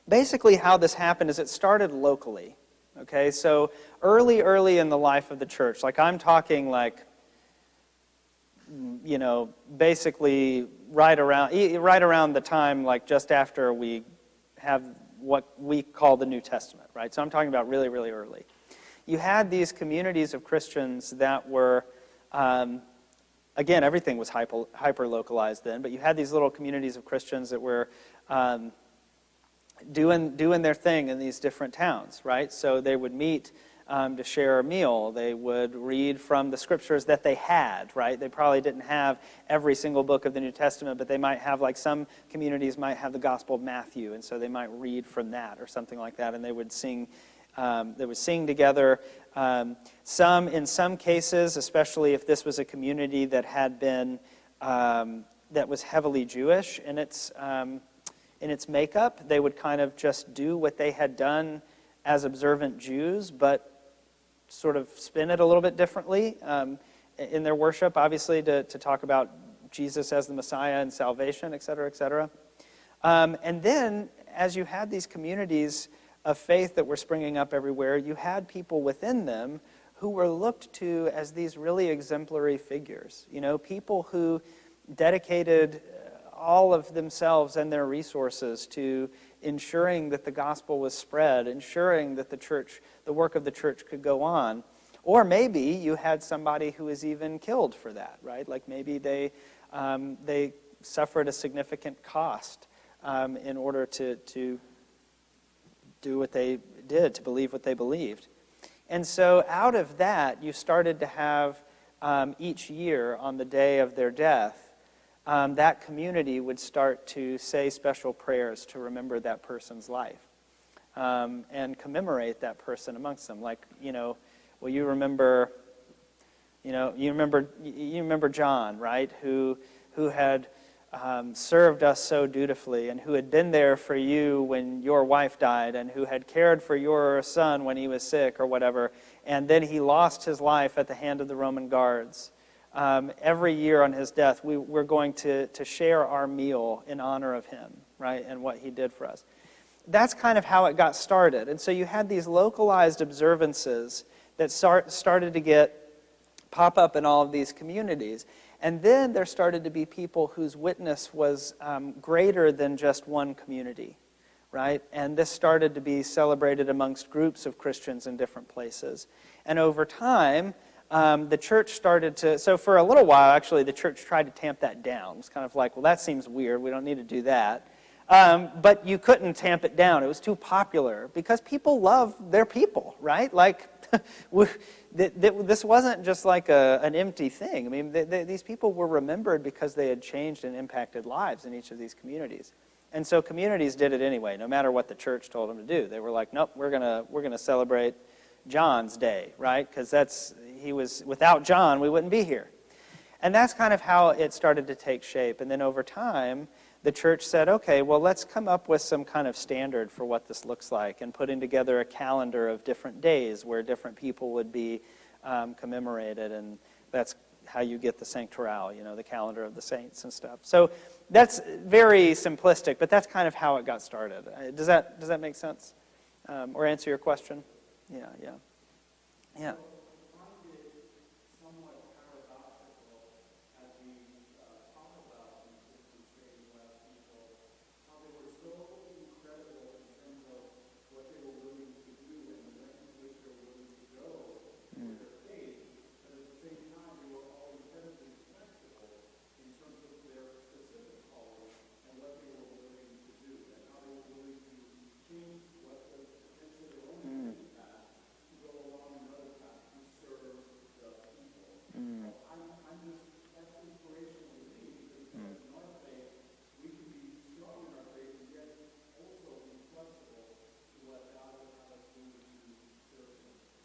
basically how this happened is it started locally. Okay, so early in the life of the church, like I'm talking like, you know, basically right around the time, like just after we have what we call the New Testament, right? So I'm talking about really, really early. You had these communities of Christians that were, again, everything was hyper-localized then, but you had these little communities of Christians that were doing their thing in these different towns, right? So they would meet to share a meal. They would read from the scriptures that they had, right? They probably didn't have every single book of the New Testament, but they might have, like some communities might have the Gospel of Matthew, and so they might read from that or something like that, and they would sing. They would sing together. In some cases, especially if this was a community that had been that was heavily Jewish in its makeup, they would kind of just do what they had done as observant Jews, but sort of spin it a little bit differently in their worship, obviously, to talk about Jesus as the Messiah and salvation, et cetera, et cetera. And then, as you had these communities of faith that were springing up everywhere, you had people within them who were looked to as these really exemplary figures. You know, people who dedicated all of themselves and their resources to ensuring that the gospel was spread, ensuring that the work of the church could go on. Or maybe you had somebody who was even killed for that, right? Like maybe they suffered a significant cost in order to do what they did, to believe what they believed. And so out of that, you started to have each year on the day of their death, that community would start to say special prayers to remember that person's life and commemorate that person amongst them. Like, you know, well, you remember John, right? Who had served us so dutifully, and who had been there for you when your wife died, and who had cared for your son when he was sick or whatever, and then he lost his life at the hand of the Roman guards. Every year on his death, we're going to share our meal in honor of him, right, and what he did for us. That's kind of how it got started. And so you had these localized observances that started to pop up in all of these communities. And then there started to be people whose witness was greater than just one community, right? And this started to be celebrated amongst groups of Christians in different places. And over time, the church started to, so for a little while, actually, the church tried to tamp that down. It's kind of like, well, that seems weird. We don't need to do that. But you couldn't tamp it down. It was too popular because people love their people, right? Like, this wasn't just like an empty thing. I mean, these people were remembered because they had changed and impacted lives in each of these communities. And so communities did it anyway, no matter what the church told them to do. They were like, nope, we're gonna celebrate John's day, right? Because he was, without John, we wouldn't be here. And that's kind of how it started to take shape. And then over time, the church said, okay, well, let's come up with some kind of standard for what this looks like, and putting together a calendar of different days where different people would be commemorated. And that's how you get the Sanctoral, the calendar of the saints and stuff. So that's very simplistic, but that's kind of how it got started. Does that make sense? Or answer your question? Yeah.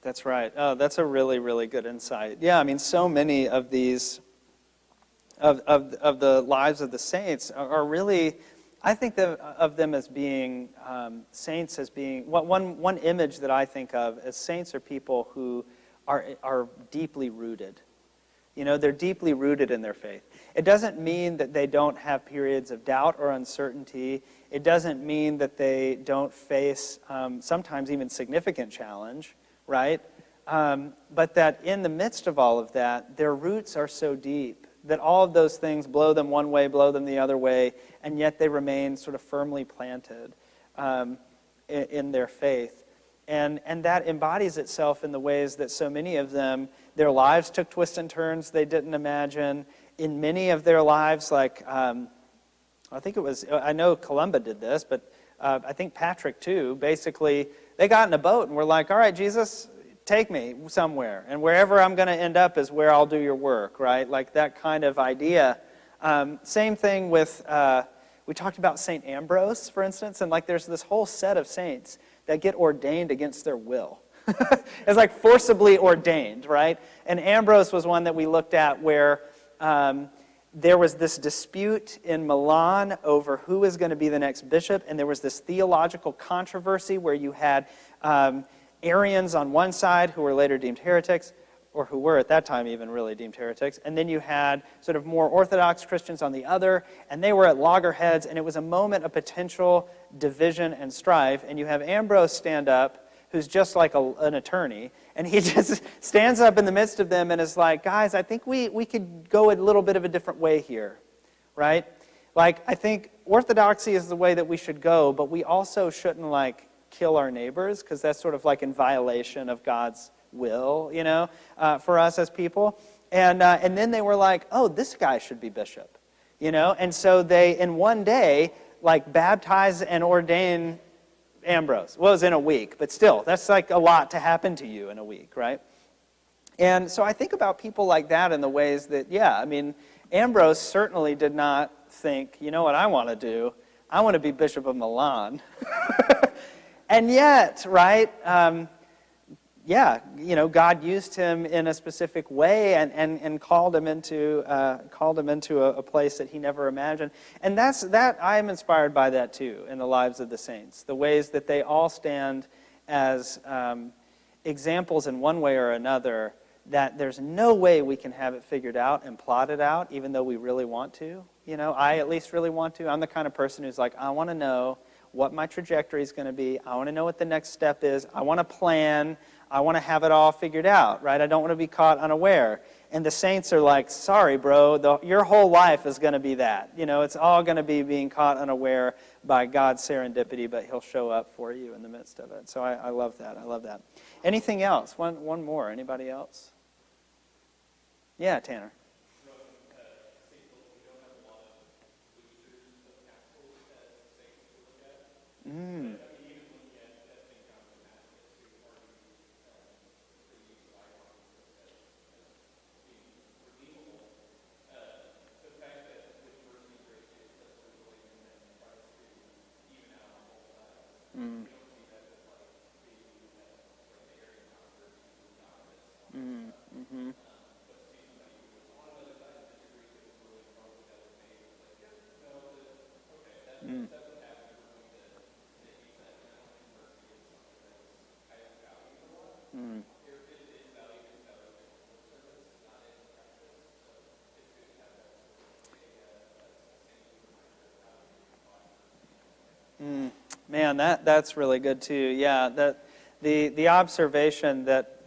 That's right. Oh, that's a really, really good insight. Yeah, I mean, so many of these, of the lives of the saints are really, I think of them as being saints, as being, one image that I think of as saints are people who are deeply rooted. They're deeply rooted in their faith. It doesn't mean that they don't have periods of doubt or uncertainty. It doesn't mean that they don't face sometimes even significant challenge, right? But that in the midst of all of that, their roots are so deep that all of those things blow them one way, blow them the other way, and yet they remain sort of firmly planted in their faith. And that embodies itself in the ways that so many of them, their lives took twists and turns they didn't imagine. In many of their lives, like, I know Columba did this, but I think Patrick too, basically, they got in a boat and were like, all right, Jesus, take me somewhere. And wherever I'm going to end up is where I'll do your work, right? Like that kind of idea. Same thing with, we talked about St. Ambrose, for instance, and like there's this whole set of saints that get ordained against their will. It's like forcibly ordained, right? And Ambrose was one that we looked at where there was this dispute in Milan over who was going to be the next bishop, and there was this theological controversy where you had Arians on one side who were later deemed heretics, or who were at that time even really deemed heretics, and then you had sort of more Orthodox Christians on the other, and they were at loggerheads, and it was a moment of potential division and strife, and you have Ambrose stand up, who's just like an attorney, and he just stands up in the midst of them and is like, guys, I think we could go a little bit of a different way here, right? Like, I think orthodoxy is the way that we should go, but we also shouldn't, like, kill our neighbors, because that's sort of like in violation of God's will, for us as people. And then they were like, oh, this guy should be bishop, And so they, in one day, like, baptize and ordain Ambrose. Well, it was in a week, but still, that's like a lot to happen to you in a week, right? And so I think about people like that in the ways that, Ambrose certainly did not think, you know what I want to do? I want to be Bishop of Milan. And yet, right, God used him in a specific way and called him into a place that he never imagined. And I am inspired by that too in the lives of the saints. The ways that they all stand as examples in one way or another, that there's no way we can have it figured out and plotted out, even though we really want to. I at least really want to. I'm the kind of person who's like, I want to know what my trajectory is going to be. I want to know what the next step is. I want to plan. I want to have it all figured out, right? I don't want to be caught unaware. And the saints are like, sorry, bro, your whole life is going to be that. It's all going to be being caught unaware by God's serendipity, but he'll show up for you in the midst of it. So I love that. I love that. Anything else? One more. Anybody else? Yeah, Tanner. Mm. Mm. Mm. Mm-hmm. Mm. Mm. Man, that's really good too. Yeah, that the observation that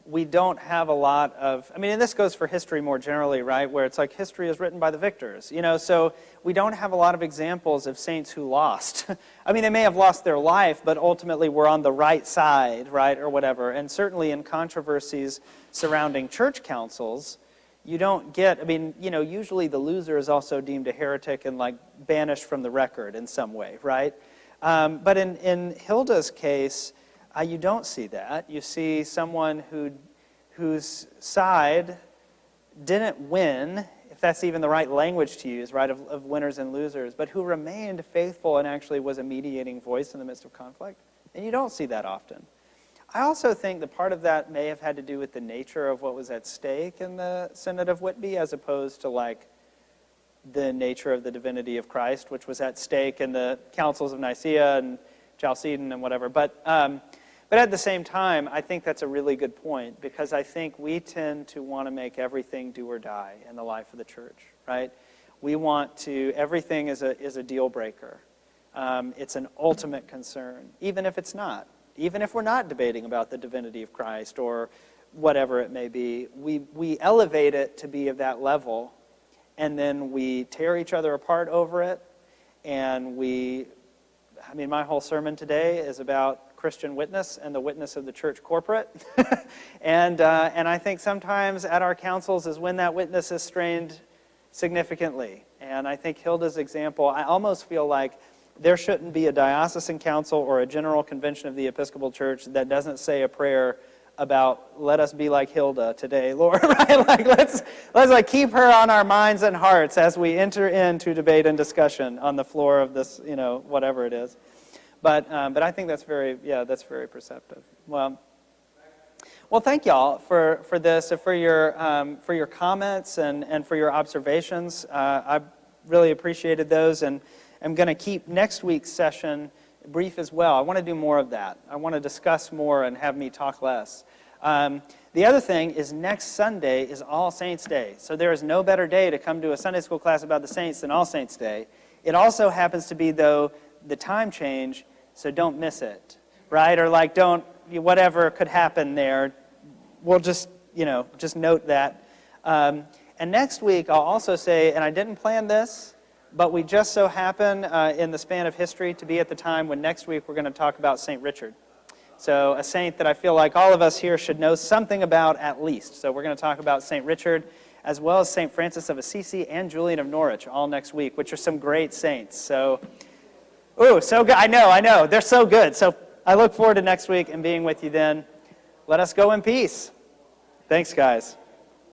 we don't have a lot of, and this goes for history more generally, right? Where it's like history is written by the victors, so we don't have a lot of examples of saints who lost. They may have lost their life, but ultimately were on the right side, right, or whatever. And certainly in controversies surrounding church councils, you don't get, usually the loser is also deemed a heretic and banished from the record in some way, right? But in Hilda's case, you don't see that. You see someone whose side didn't win, if that's even the right language to use, right, of winners and losers, but who remained faithful and actually was a mediating voice in the midst of conflict. And you don't see that often. I also think that part of that may have had to do with the nature of what was at stake in the Synod of Whitby, as opposed to the nature of the divinity of Christ, which was at stake in the councils of Nicaea and Chalcedon and whatever. But at the same time, I think that's a really good point, because I think we tend to want to make everything do or die in the life of the church, right? We want to, everything is a deal breaker. It's an ultimate concern, even if it's not. Even if we're not debating about the divinity of Christ or whatever it may be, we elevate it to be of that level, and then we tear each other apart over it, and my whole sermon today is about Christian witness and the witness of the church corporate. and I think sometimes at our councils is when that witness is strained significantly. And I think Hilda's example, I almost feel like there shouldn't be a diocesan council or a general convention of the Episcopal Church that doesn't say a prayer about, let us be like Hilda today, Lord, right? Let's keep her on our minds and hearts as we enter into debate and discussion on the floor of this, whatever it is. But I think that's very perceptive. Well, thank y'all for this, for your comments and for your observations. I really appreciated those, and I'm going to keep next week's session brief as well. I want to do more of that. I want to discuss more and have me talk less. The other thing is next Sunday is All Saints' Day. So there is no better day to come to a Sunday school class about the saints than All Saints' Day. It also happens to be, though, the time change, so don't miss it, right? Or whatever could happen there, we'll just note that. And next week I'll also say, and I didn't plan this, but we just so happen in the span of history to be at the time when next week we're going to talk about St. Richard. So a saint that I feel like all of us here should know something about at least. So we're going to talk about St. Richard, as well as St. Francis of Assisi and Julian of Norwich all next week, which are some great saints. So, so good. I know. They're so good. So I look forward to next week and being with you then. Let us go in peace. Thanks, guys.